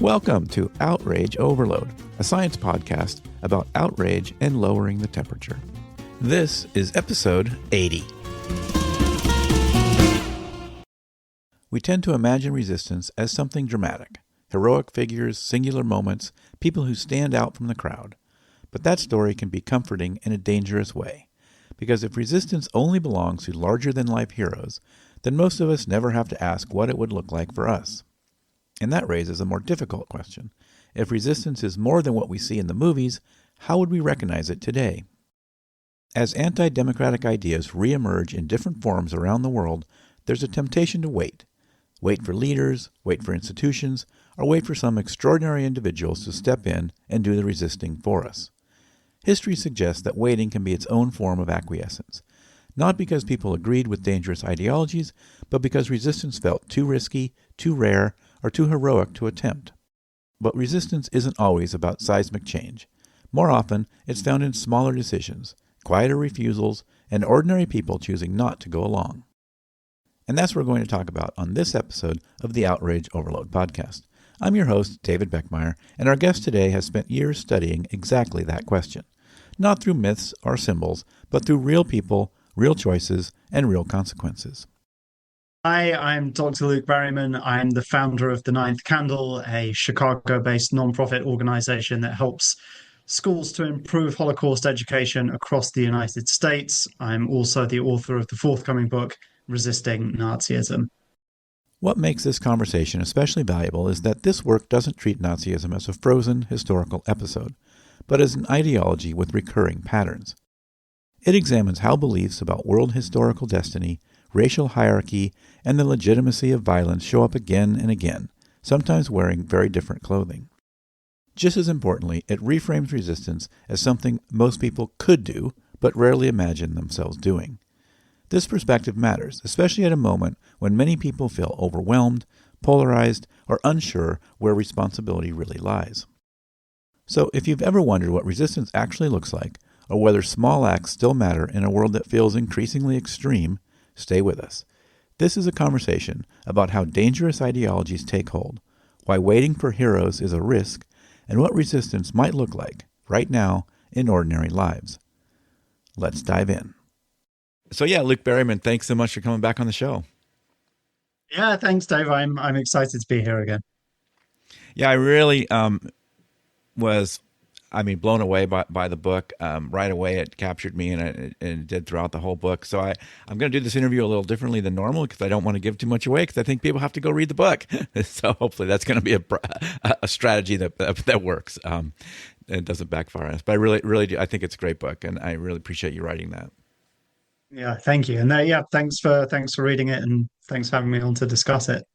Welcome to Outrage Overload, a science podcast about outrage and lowering the temperature. This is episode 80. We tend to imagine resistance as something dramatic, heroic figures, singular moments, people who stand out from the crowd. But that story can be comforting in a dangerous way, because if resistance only belongs to larger-than-life heroes, then most of us never have to ask what it would look like for us. And that raises a more difficult question. If resistance is more than what we see in the movies, how would we recognize it today? As anti-democratic ideas reemerge in different forms around the world, there's a temptation to wait. Wait for leaders, wait for institutions, or wait for some extraordinary individuals to step in and do the resisting for us. History suggests that waiting can be its own form of acquiescence, not because people agreed with dangerous ideologies, but because resistance felt too risky, too rare, or too heroic to attempt. But resistance isn't always about seismic change. More often, it's found in smaller decisions, quieter refusals, and ordinary people choosing not to go along. And that's what we're going to talk about on this episode of the Outrage Overload podcast. I'm your host, David Beckmeyer, and our guest today has spent years studying exactly that question. Not through myths or symbols, but through real people, real choices, and real consequences. Hi, I'm Dr. Luke Berryman. I'm the founder of The Ninth Candle, a Chicago-based nonprofit organization that helps schools to improve Holocaust education across the United States. I'm also the author of the forthcoming book, Resisting Nazism. What makes this conversation especially valuable is that this work doesn't treat Nazism as a frozen historical episode, but as an ideology with recurring patterns. It examines how beliefs about world historical destiny, racial hierarchy, and the legitimacy of violence show up again and again, sometimes wearing very different clothing. Just as importantly, it reframes resistance as something most people could do, but rarely imagine themselves doing. This perspective matters, especially at a moment when many people feel overwhelmed, polarized, or unsure where responsibility really lies. So if you've ever wondered what resistance actually looks like, or whether small acts still matter in a world that feels increasingly extreme, stay with us. This is a conversation about how dangerous ideologies take hold, why waiting for heroes is a risk, and what resistance might look like right now in ordinary lives. Let's dive in. So Luke Berryman, thanks so much for coming back on the show. Yeah, thanks, Dave. I'm excited to be here again. Yeah, I really was blown away by the book. Right away, it captured me, and it did throughout the whole book. So I'm going to do this interview a little differently than normal because I don't want to give too much away because I think people have to go read the book. So hopefully that's going to be a strategy that works. It doesn't backfire on us. But I really do. I think it's a great book, and I really appreciate you writing that. Yeah, thank you. And thanks for reading it, and thanks for having me on to discuss it.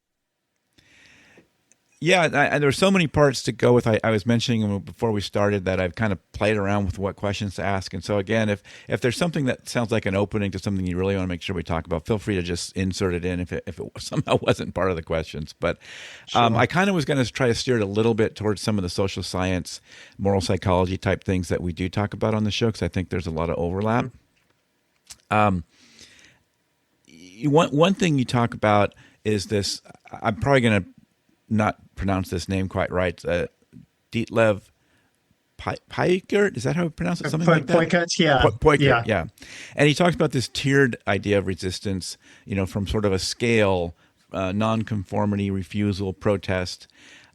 Yeah, and there were so many parts to go with. I was mentioning before we started that I've kind of played around with what questions to ask. And so again, if there's something that sounds like an opening to something you really want to make sure we talk about, feel free to just insert it in if it somehow wasn't part of the questions. But Sure. I kind of was going to try to steer it a little bit towards some of the social science, moral psychology type things that we do talk about on the show because I think there's a lot of overlap. One thing you talk about is this. I'm probably going to not pronounce this name quite right. Ditlev Peikert, is that how you pronounce it? Something like that? Peikert, yeah. Peikert, yeah. And he talks about this tiered idea of resistance, from sort of a scale, nonconformity, refusal, protest.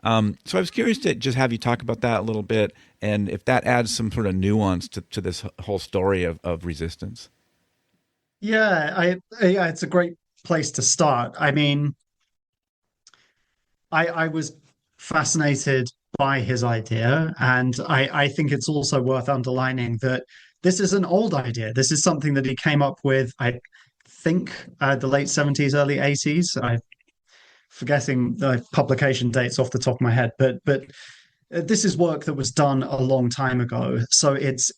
So I was curious to just have you talk about that a little bit, and if that adds some sort of nuance to this whole story of resistance. Yeah, it's a great place to start. I was fascinated by his idea, and I think it's also worth underlining that this is an old idea. This is something that he came up with, I think, the late 70s, early 80s. I'm forgetting the publication dates off the top of my head, but this is work that was done a long time ago. So it's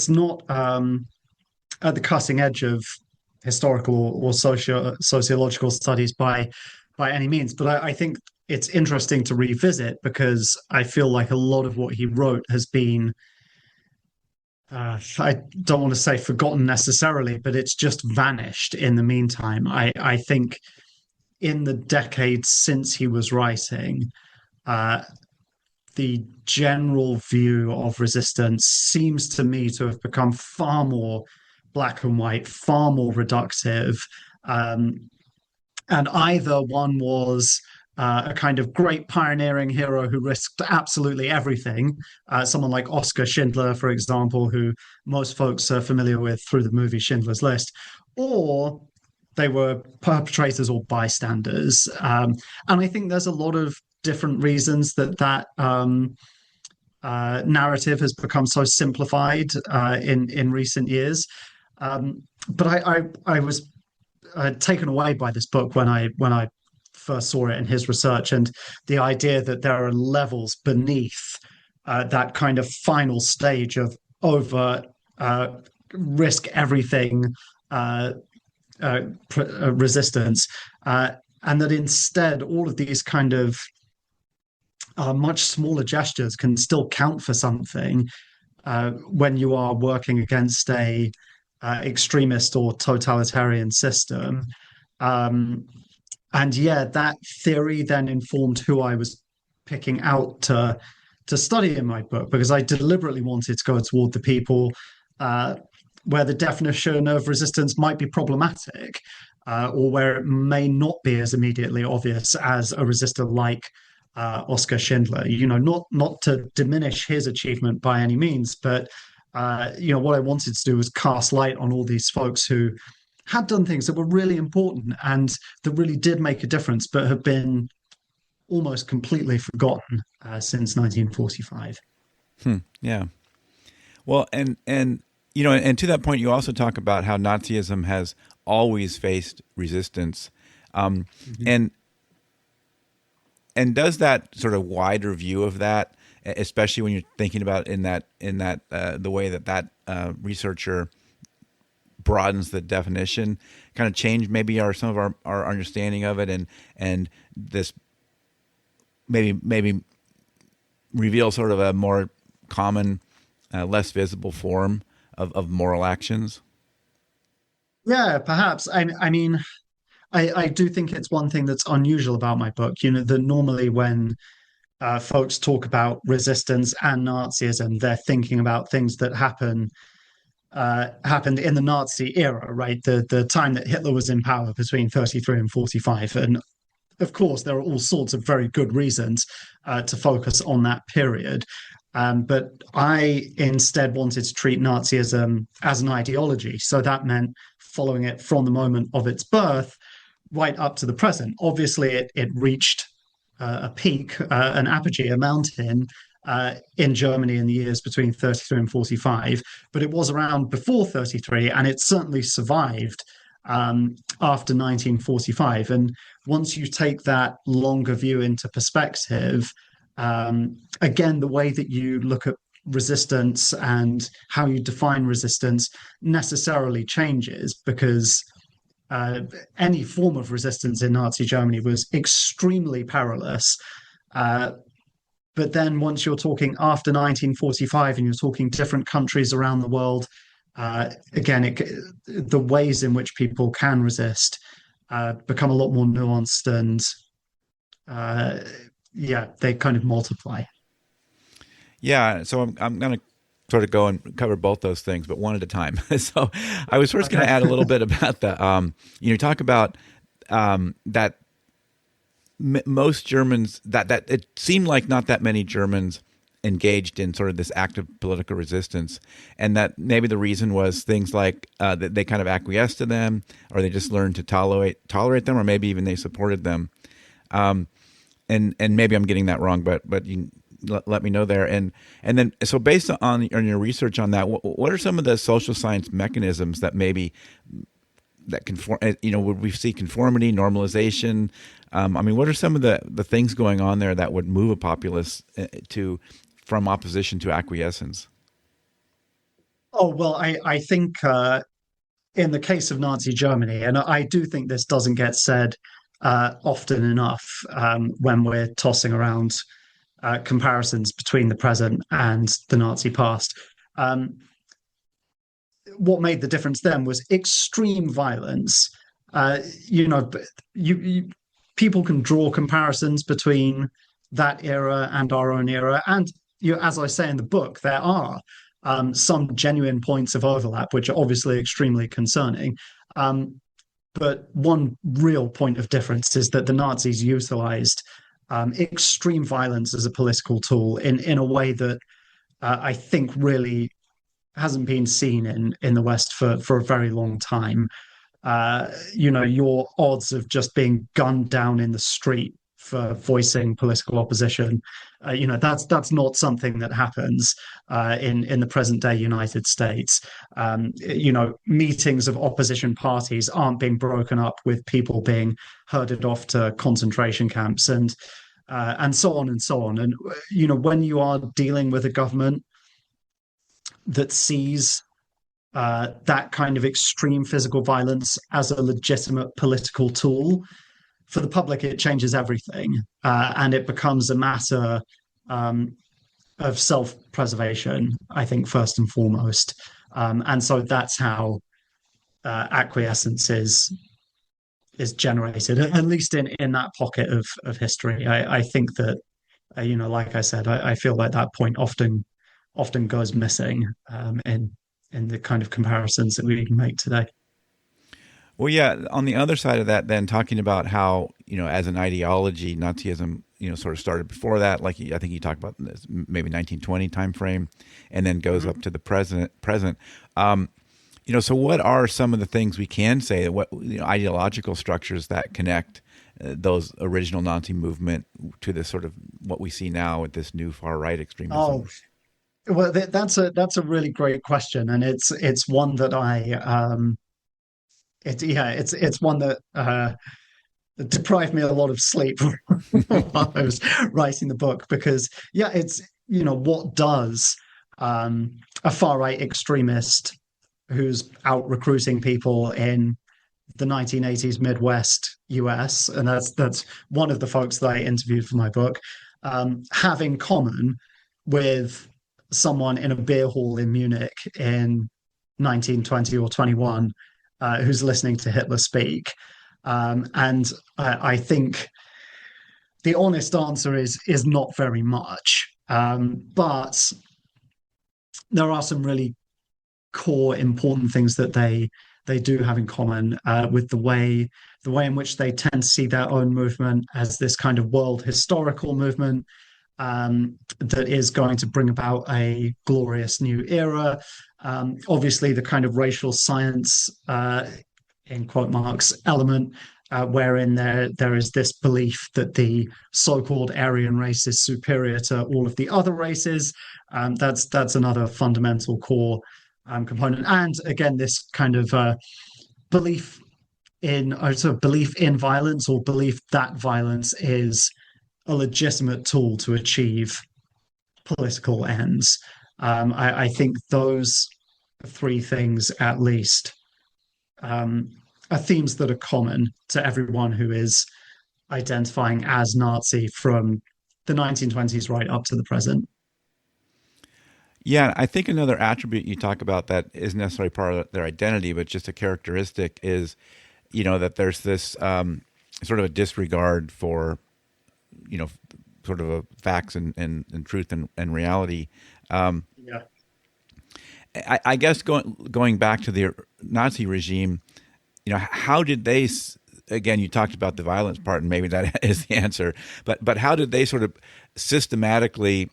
not at the cutting edge of historical or sociological studies by any means. But I think it's interesting to revisit because I feel like a lot of what he wrote has been, I don't want to say forgotten necessarily, but it's just vanished in the meantime. I think in the decades since he was writing, uh, the general view of resistance seems to me to have become far more black and white, far more reductive. Um, and either one was a kind of great pioneering hero who risked absolutely everything, someone like Oskar Schindler, for example, who most folks are familiar with through the movie Schindler's List, or they were perpetrators or bystanders. And I think there's a lot of different reasons that narrative has become so simplified in recent years. But I was taken away by this book when I first saw it in his research, and the idea that there are levels beneath that kind of final stage of over uh, risk everything uh, resistance, uh, and that instead all of these kind of much smaller gestures can still count for something when you are working against a extremist or totalitarian system. Um, and yeah, that theory then informed who I was picking out to study in my book, because I deliberately wanted to go toward the people uh, where the definition of resistance might be problematic, or where it may not be as immediately obvious as a resistor like Oskar Schindler. Not to diminish his achievement by any means, but what I wanted to do was cast light on all these folks who had done things that were really important and that really did make a difference, but have been almost completely forgotten since 1945. Yeah. Well, and to that point, you also talk about how Nazism has always faced resistance, Mhm. and does that sort of wider view of that, especially when you're thinking about in that the way that researcher broadens the definition, kind of change maybe some of our understanding of it, and this maybe reveal sort of a more common, less visible form of moral actions. Yeah, perhaps. I mean, I do think it's one thing that's unusual about my book. That normally when folks talk about resistance and Nazism, they're thinking about things that happened in the Nazi era, right? The time that Hitler was in power between 33 and 45. And of course, there are all sorts of very good reasons to focus on that period. But I instead wanted to treat Nazism as an ideology. So that meant following it from the moment of its birth right up to the present. Obviously, it reached a peak, an apogee, a mountain in Germany in the years between 33 and 45, but it was around before 33, and it certainly survived after 1945. And once you take that longer view into perspective, again, the way that you look at resistance and how you define resistance necessarily changes, because uh, any form of resistance in Nazi Germany was extremely perilous. Uh, but then once you're talking after 1945 and you're talking different countries around the world, again, the ways in which people can resist become a lot more nuanced, and uh, yeah, they kind of multiply. Yeah, so I'm going to sort of go and cover both those things, but one at a time. So I was first going to Okay. add a little bit about you talk about that most Germans, that it seemed like not that many Germans engaged in sort of this active political resistance, and that maybe the reason was things like that they kind of acquiesced to them, or they just learned to tolerate them, or maybe even they supported them. And maybe I'm getting that wrong, but you let me know there. And then so based on your research on that, what are some of the social science mechanisms that maybe that conform? Would we see conformity, normalization? I mean, what are some of the things going on there that would move a populace to from opposition to acquiescence? Oh, well, I think in the case of Nazi Germany, and I do think this doesn't get said often enough when we're tossing around comparisons between the present and the Nazi past. Um, what made the difference then was extreme violence. Uh, you know, you people can draw comparisons between that era and our own era. And as I say in the book, there are some genuine points of overlap, which are obviously extremely concerning. Um, but one real point of difference is that the Nazis utilized extreme violence as a political tool in a way that I think really hasn't been seen in the West for a very long time. Your odds of just being gunned down in the street for voicing political opposition, that's not something that happens in the present day United States. Meetings of opposition parties aren't being broken up with people being herded off to concentration camps and so on and so on. And when you are dealing with a government that sees that kind of extreme physical violence as a legitimate political tool, for the public, it changes everything. And it becomes a matter of self preservation, I think, first and foremost. And so that's how acquiescence is generated, at least in that pocket of history. I think that, like I said, I feel like that point often goes missing in the kind of comparisons that we can make today. Well, yeah. On the other side of that, then talking about how as an ideology, Nazism sort of started before that. Like I think you talked about this maybe 1920 time frame, and then goes up to the present. So what are some of the things we can say that what ideological structures that connect those original Nazi movement to this sort of what we see now with this new far right Oh, extremism? well, that's a really great question, and it's one that it's one that deprived me a lot of sleep while I was writing the book because it's what does a far right extremist who's out recruiting people in the 1980s Midwest US, and that's one of the folks that I interviewed for my book, have in common with someone in a beer hall in Munich in 1920 or 21 who's listening to Hitler speak. And I think the honest answer is not very much. But there are some really core important things that they do have in common with the way in which they tend to see their own movement as this kind of world historical movement that is going to bring about a glorious new era. Obviously, the kind of racial science, in quote marks, element, wherein there is this belief that the so-called Aryan race is superior to all of the other races. That's another fundamental core component, and again, this kind of belief sort of belief in violence or belief that violence is a legitimate tool to achieve political ends. I think those three things, at least, are themes that are common to everyone who is identifying as Nazi from the 1920s right up to the present. Yeah, I think another attribute you talk about that isn't necessarily part of their identity, but just a characteristic is, that there's this sort of a disregard for, you know, sort of a facts and truth and reality. Yeah. I guess going back to the Nazi regime, how did they? Again, you talked about the violence part, and maybe that is the answer. But how did they sort of systematically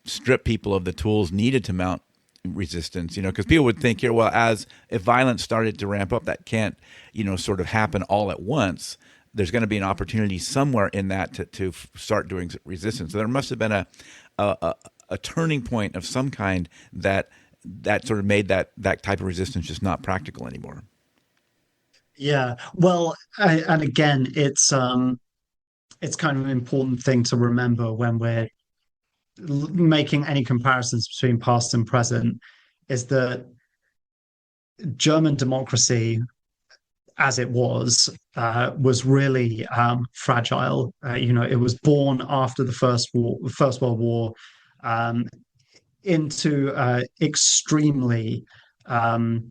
strip people of the tools needed to mount resistance? Because people would think here, well, as if violence started to ramp up, that can't, sort of happen all at once. There's going to be an opportunity somewhere in that to start doing resistance. So there must have been a turning point of some kind that sort of made that type of resistance just not practical anymore. Yeah. Well, and again, it's kind of an important thing to remember when we're making any comparisons between past and present is that German democracy, as it was really fragile. It was born after the First World War, um, into extremely um,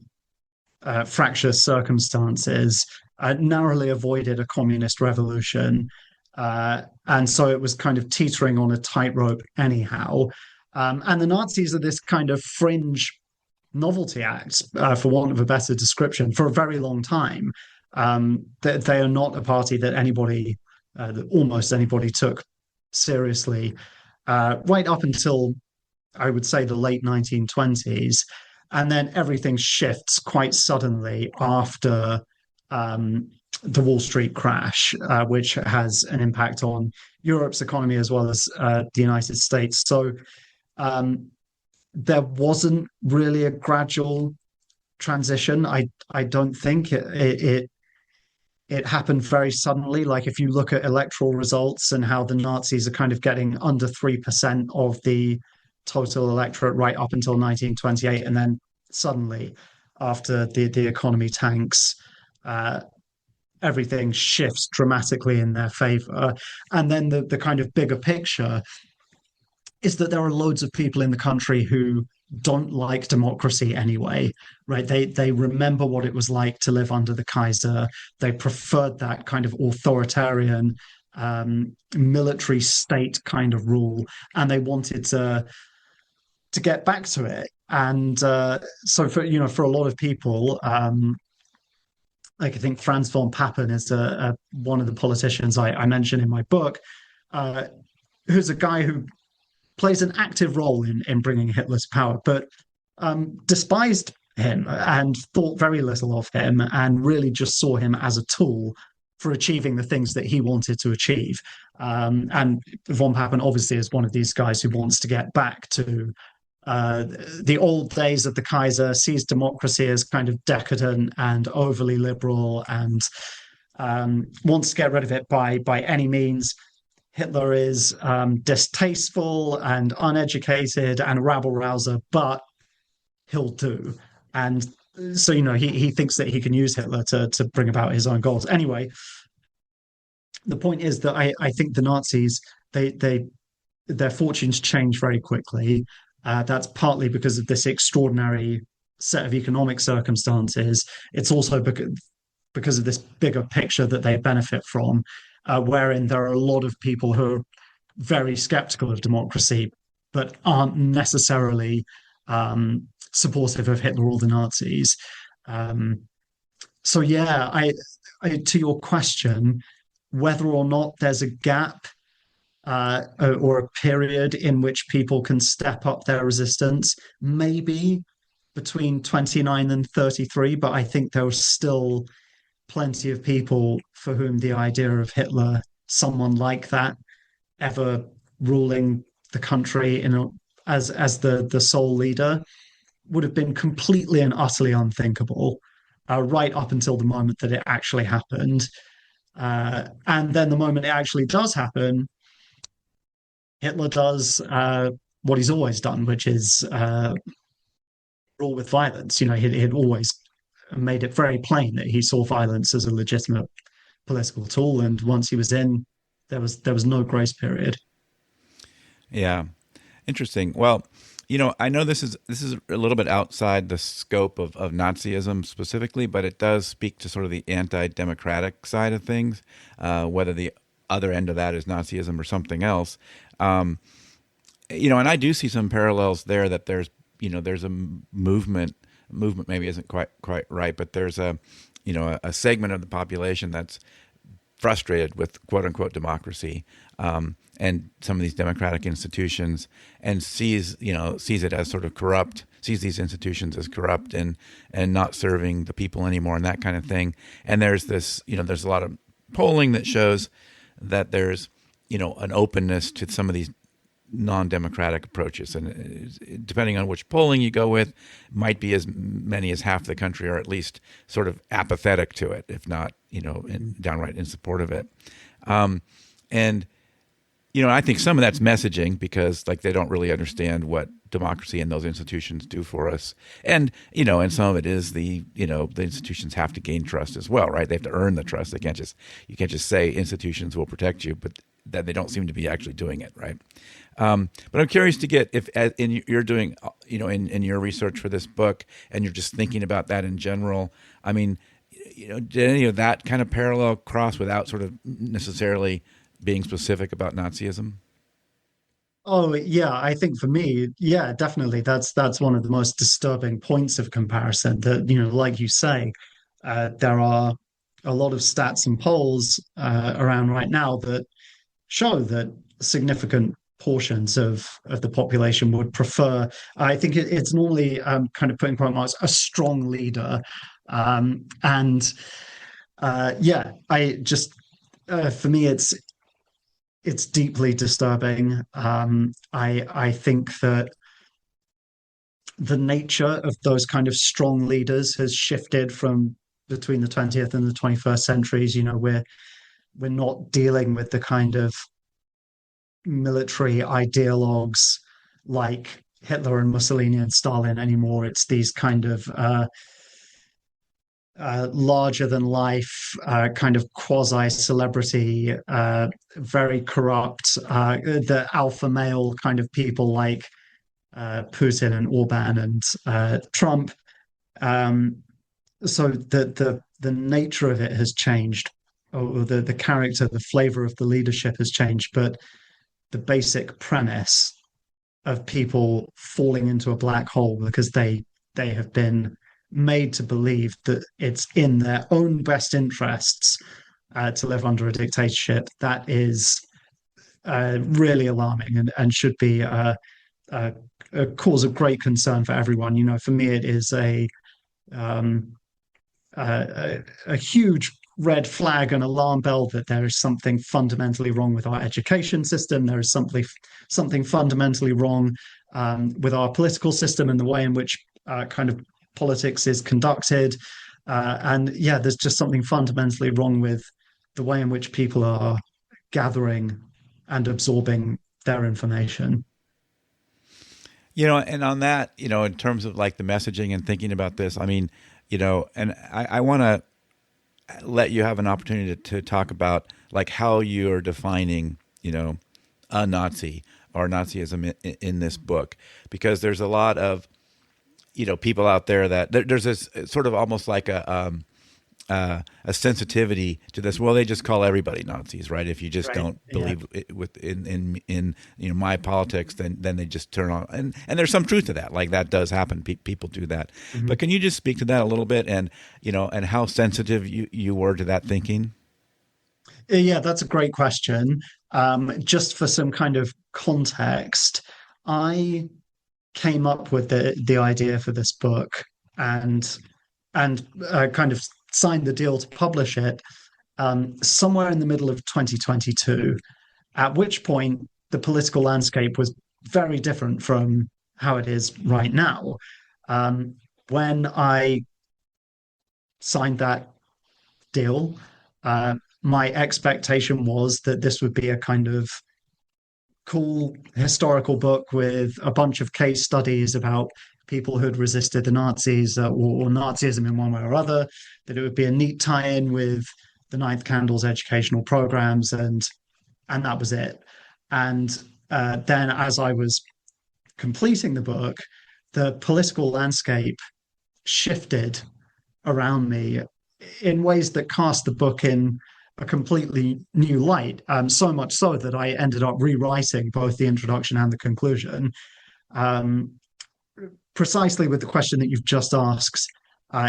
fractious circumstances. Narrowly avoided a communist revolution, And so it was kind of teetering on a tightrope anyhow. And the Nazis are this kind of fringe novelty act, for want of a better description, for a very long time. They are not a party that anybody, that almost anybody took seriously, right up until I would say the late 1920s. And then everything shifts quite suddenly after um, the Wall Street crash, which has an impact on Europe's economy as well as the United States. So um, there wasn't really a gradual transition. I don't think it happened very suddenly. Like if you look at electoral results and how the Nazis are kind of getting under 3% of the total electorate right up until 1928, and then suddenly, after the economy tanks, uh, everything shifts dramatically in their favor. And then the kind of bigger picture is that there are loads of people in the country who don't like democracy anyway, right? They remember what it was like to live under the Kaiser. They preferred that kind of authoritarian military state kind of rule, and they wanted to get back to it. And so for a lot of people, like I think Franz von Papen is one of the politicians I mentioned in my book, uh, who's a guy who plays an active role in bringing Hitler to power, but despised him and thought very little of him and really just saw him as a tool for achieving the things that he wanted to achieve. And von Papen obviously is one of these guys who wants to get back to uh, the old days of the Kaiser, sees democracy as kind of decadent and overly liberal, and wants to get rid of it by any means. Hitler is distasteful and uneducated and a rabble rouser, but he'll do. And so, he thinks that he can use Hitler to bring about his own goals. Anyway, the point is that I think the Nazis, their fortunes change very quickly. That's partly because of this extraordinary set of economic circumstances. It's also because of this bigger picture that they benefit from, wherein there are a lot of people who are very skeptical of democracy, but aren't necessarily supportive of Hitler or the Nazis. Um, so yeah, to your question, whether or not there's a gap or a period in which people can step up their resistance, maybe between 29 and 33, but I think there was still plenty of people for whom the idea of Hitler, someone like that, ever ruling the country as the sole leader, would have been completely and utterly unthinkable, right up until the moment that it actually happened. And then the moment it actually does happen, Hitler does what he's always done, which is rule with violence. He'd always made it very plain that he saw violence as a legitimate political tool, and once he was in, there was no grace period. Yeah. Interesting. Well, I know this is a little bit outside the scope of Nazism specifically, but it does speak to sort of the anti-democratic side of things, whether the other end of that is Nazism or something else. And I do see some parallels there, that there's a movement maybe isn't quite right, but there's a segment of the population that's frustrated with quote unquote democracy, and some of these democratic institutions, and sees it as sort of corrupt, sees these institutions as corrupt and not serving the people anymore, and that kind of thing. And there's there's a lot of polling that shows that there's an openness to some of these non-democratic approaches, and depending on which polling you go with, might be as many as half the country are at least sort of apathetic to it, if not downright in support of it. And I think some of that's messaging, because they don't really understand what democracy and those institutions do for us, and some of it is the institutions have to gain trust as well, right? They have to earn the trust. You can't just say institutions will protect you, but that they don't seem to be actually doing it, right? But I'm curious to get, if you're doing, in your research for this book, and you're just thinking about that in general. I mean, did any of that kind of parallel cross without sort of necessarily being specific about Nazism? Oh yeah, I think for me, yeah, definitely. That's one of the most disturbing points of comparison. That, like you say, there are a lot of stats and polls around right now that show that significant portions of the population would prefer. I think it's normally kind of putting quote marks a strong leader, and yeah, I just for me, it's deeply disturbing. I think that the nature of those kind of strong leaders has shifted from between the 20th and the 21st centuries. We're not dealing with the kind of military ideologues like Hitler and Mussolini and Stalin anymore. It's these kind of larger than life, kind of quasi celebrity, very corrupt, the alpha male kind of people like Putin and Orban and Trump. Um, so the nature of it has changed, or the character, the flavor of the leadership has changed, but the basic premise of people falling into a black hole because they have been made to believe that it's in their own best interests to live under a dictatorship, that is really alarming, and should be a, a cause of great concern for everyone. For me, it is um, a huge red flag and alarm bell that there is something fundamentally wrong with our education system. There is something fundamentally wrong with our political system and the way in which kind of politics is conducted. And yeah, there's just something fundamentally wrong with the way in which people are gathering and absorbing their information. And on that, in terms of like the messaging and thinking about this, I mean, and I want to let you have an opportunity to talk about like how you're defining, a Nazi or Nazism in this book, because there's a lot of, people out there that there's this sort of almost like a sensitivity to this. Well, they just call everybody Nazis, right? If you just Right. don't Yeah. believe in my politics, then they just turn on. And there's some truth to that. Like that does happen. People do that. But Mhm. can you just speak to that a little bit, and and how sensitive you were to that thinking? Yeah, that's a great question. Just for some kind of context, I came up with the idea for this book and kind of signed the deal to publish it somewhere in the middle of 2022, at which point the political landscape was very different from how it is right now. Um, when I signed that deal, my expectation was that this would be a kind of cool historical book with a bunch of case studies about people who'd resisted the Nazis or Nazism in one way or other, that it would be a neat tie-in with the Ninth Candle's educational programs, and that was it. And then as I was completing the book, the political landscape shifted around me in ways that cast the book in a completely new light. So much so that I ended up rewriting both the introduction and the conclusion, um, precisely with the question that you've just asked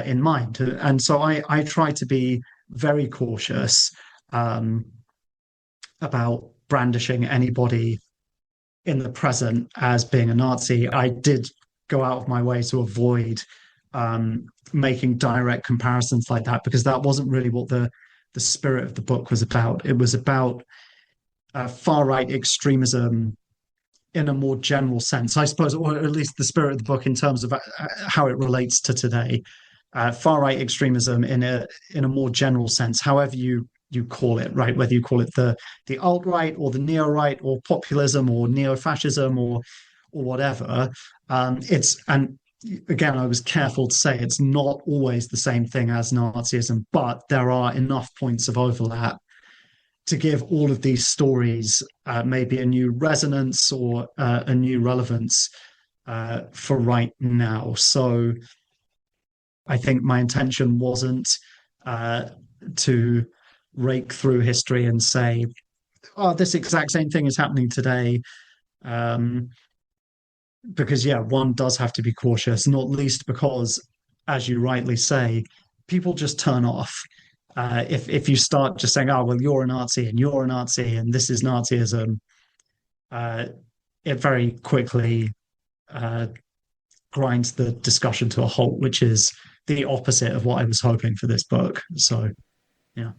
in mind. And so I try to be very cautious um, about brandishing anybody in the present as being a Nazi. I did go out of my way to avoid making direct comparisons like that, because that wasn't really what the spirit of the book was about. It was about far right extremism in a more general sense, I suppose, or at least the spirit of the book in terms of how it relates to today. Far right extremism in a more general sense, however you call it, right? Whether you call it the alt right or the neo right or populism or neo fascism or whatever. It's and again, I was careful to say it's not always the same thing as Nazism, but there are enough points of overlap to give all of these stories maybe a new resonance or a new relevance for right now. So I think my intention wasn't uh, to rake through history and say oh, this exact same thing is happening today. Um, because yeah, one does have to be cautious, not least because, as you rightly say, people just turn off. If you start just saying, "Oh, well, you're a Nazi and you're a Nazi and this is Nazism," uh, it very quickly uh, grinds the discussion to a halt, which is the opposite of what I was hoping for this book. So yeah,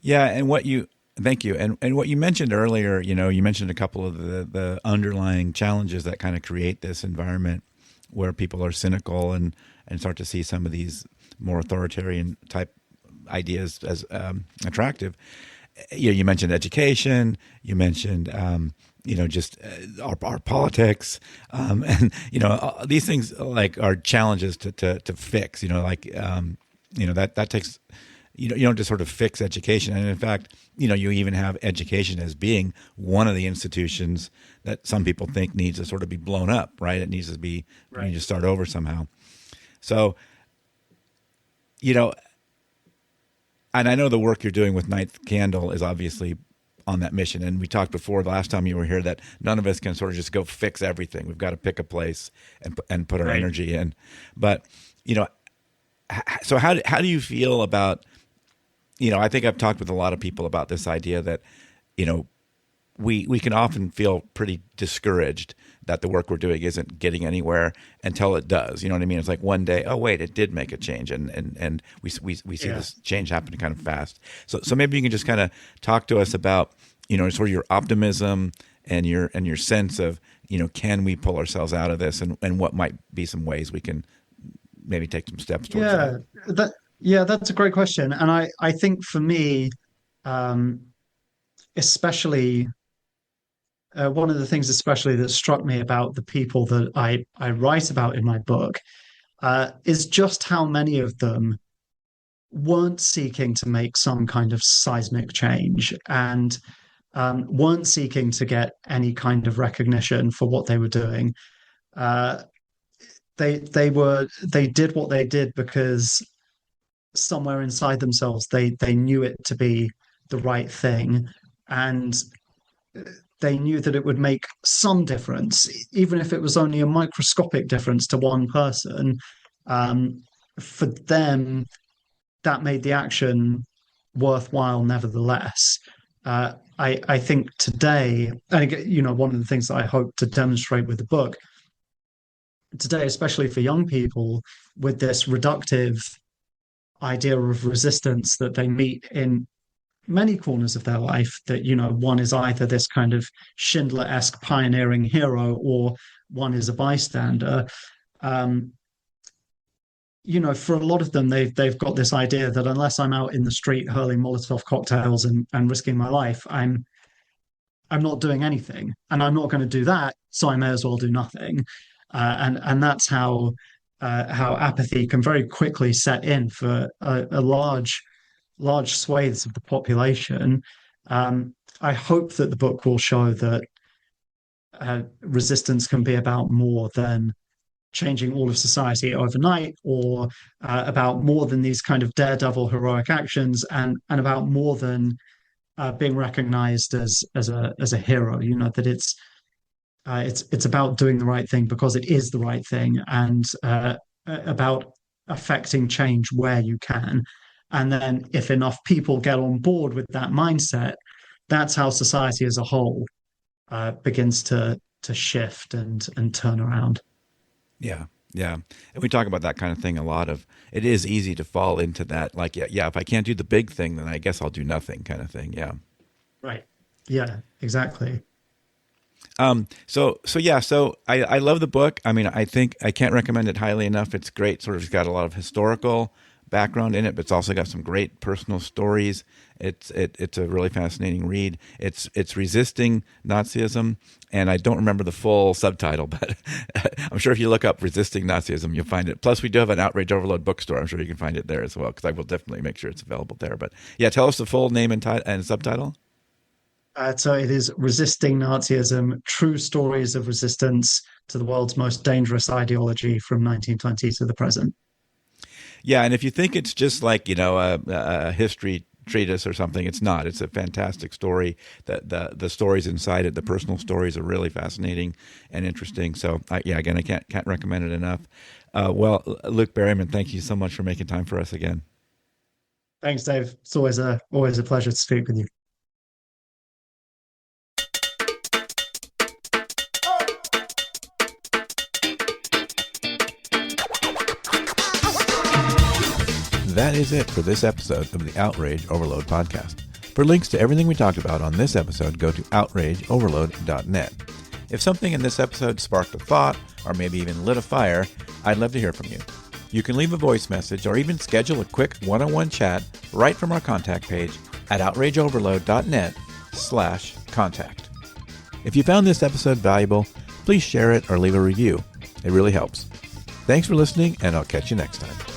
Yeah, and what you thank you, and what you mentioned earlier, you mentioned a couple of the underlying challenges that kind of create this environment where people are cynical and start to see some of these more authoritarian type ideas as attractive. You mentioned education, you mentioned just our politics, and these things like are challenges to fix. That takes you don't just sort of fix education. And in fact, you even have education as being one of the institutions that some people think needs to sort of be blown up, right? It needs to be, you need to start over somehow. So, and I know the work you're doing with Ninth Candle is obviously on that mission. And we talked before the last time you were here that none of us can sort of just go fix everything. We've got to pick a place and put our energy in. But, so how do you feel about, I think I've talked with a lot of people about this idea that, we can often feel pretty discouraged that the work we're doing isn't getting anywhere until it does. You know what I mean? It's like one day, oh wait, it did make a change, and we see this change happening kind of fast. So maybe you can just kind of talk to us about sort of your optimism and your sense of can we pull ourselves out of this, and what might be some ways we can maybe take some steps towards that. That's a great question, and I think for me, um, especially one of the things especially that struck me about the people that I write about in my book is just how many of them weren't seeking to make some kind of seismic change and weren't seeking to get any kind of recognition for what they were doing. Uh, they did what they did because somewhere inside themselves they knew it to be the right thing, and they knew that it would make some difference, even if it was only a microscopic difference to one person. Um, for them, that made the action worthwhile, nevertheless. I think today, and again, one of the things that I hope to demonstrate with the book today, especially for young people, with this reductive idea of resistance that they meet in many corners of their life, that one is either this kind of Schindler-esque pioneering hero or one is a bystander. um for a lot of them, they've got this idea that unless I'm out in the street hurling Molotov cocktails and risking my life, I'm not doing anything, and I'm not going to do that, so I may as well do nothing. And that's how apathy can very quickly set in for a large swathes of the population. I hope that the book will show that resistance can be about more than changing all of society overnight, or about more than these kind of daredevil heroic actions, and about more than being recognized as a hero. That it's about doing the right thing because it is the right thing, and about affecting change where you can. And then, if enough people get on board with that mindset, that's how society as a whole begins to shift and turn around. Yeah. Yeah. And we talk about that kind of thing a lot of it is easy to fall into that, like, yeah, if I can't do the big thing, then I guess I'll do nothing kind of thing. Yeah. Right. Yeah, exactly. So I love the book. I mean, I think I can't recommend it highly enough. It's great. Sort of, it's got a lot of historical background in it, but it's also got some great personal stories. It's a really fascinating read. It's Resisting Nazism, and I don't remember the full subtitle, but I'm sure if you look up Resisting Nazism, you'll find it. Plus, we do have an Outrage Overload bookstore. I'm sure you can find it there as well, because I will definitely make sure it's available there. But yeah, tell us the full name and subtitle. So it is Resisting Nazism, True Stories of Resistance to the World's Most Dangerous Ideology from 1920 to the Present. Yeah, and if you think it's just like a history treatise or something. It's not. It's a fantastic story. The stories inside it, the personal stories, are really fascinating and interesting. So again, I can't recommend it enough. Well, Luke Berryman, thank you so much for making time for us again. Thanks, Dave. It's always a pleasure to speak with you. That is it for this episode of the Outrage Overload podcast. For links to everything we talked about on this episode, go to outrageoverload.net. If something in this episode sparked a thought, or maybe even lit a fire, I'd love to hear from you. You can leave a voice message or even schedule a quick one-on-one chat right from our contact page at outrageoverload.net/contact. If you found this episode valuable, please share it or leave a review. It really helps. Thanks for listening, and I'll catch you next time.